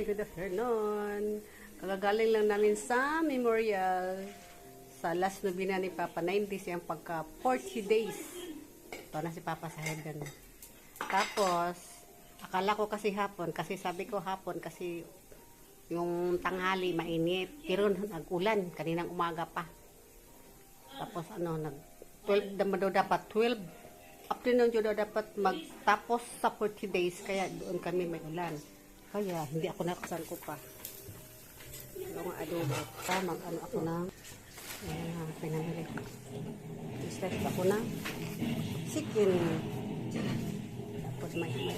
Good afternoon. Kagagaling lang namin sa memorial sa last nobina ni Papa. 90s yung pagka 40 days. Ito na si Papa sa heaven. Tapos, akala ko kasi hapon. Kasi sabi ko hapon kasi yung tanghali mainit. Pero nag-ulan. Kaninang umaga pa. Tapos nag-12 naman daw dapat. 12 afternoon daw dapat magtapos sa 40 days. Kaya doon kami may ulan. Kaya, hindi ako nakasangko pa. Yung adobo. Mag-ano ako ng pinamili. Start ako ng chicken. Tapos maya.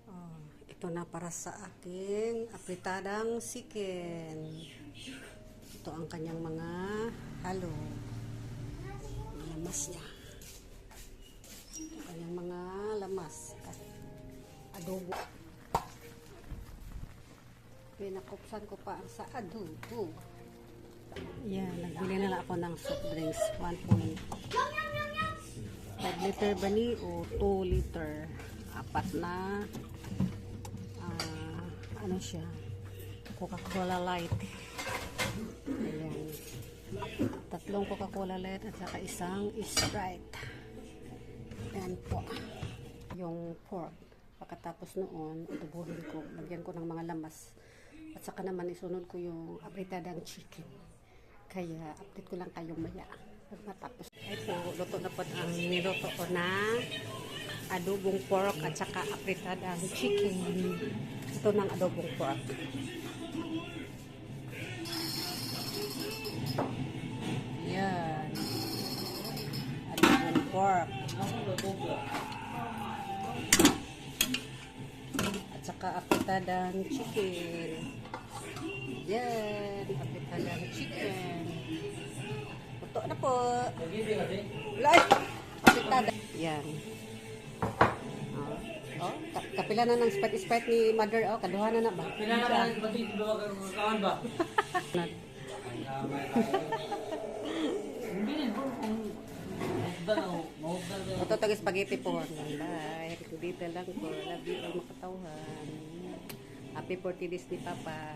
Oh, ito na para sa aking apritadang chicken. Ito ang kanyang mga halo. Lamas niya. Ito kanyang mga lamas. Adobo. Pinakupsan ko pa ang sa adobo. Yan, nagbili na lang ako ng soft drinks. 1.5 liter ba ni o 2 liter? Apat na ano siya? Coca-Cola Light. Ayan. 3 Coca-Cola Light at saka isang Sprite. Ayan po. Yung pork. Pagkatapos noon, utubuhin ko, lagyan ko ng mga lamas. At saka naman isunod ko yung apritadang chicken. Kaya update ko lang kayo maya. Pag matapos. Ito, luto na po ang niluto ko na adobong pork at saka apritadang chicken. Ito ng adobong pork. Yan. Adobong pork. Saka apritadang chicken. Yan, apritadang chicken. Puto na po. Live. Apritada. Yan. Kapila na ng Sprite ni Mother. Kaduha na ba? Kapila na ng Sprite ni kawan ba? Ito tag spaghetti po. Bye. Dito lang po. Love you all makatawhan. Happy 40 days ni Papa.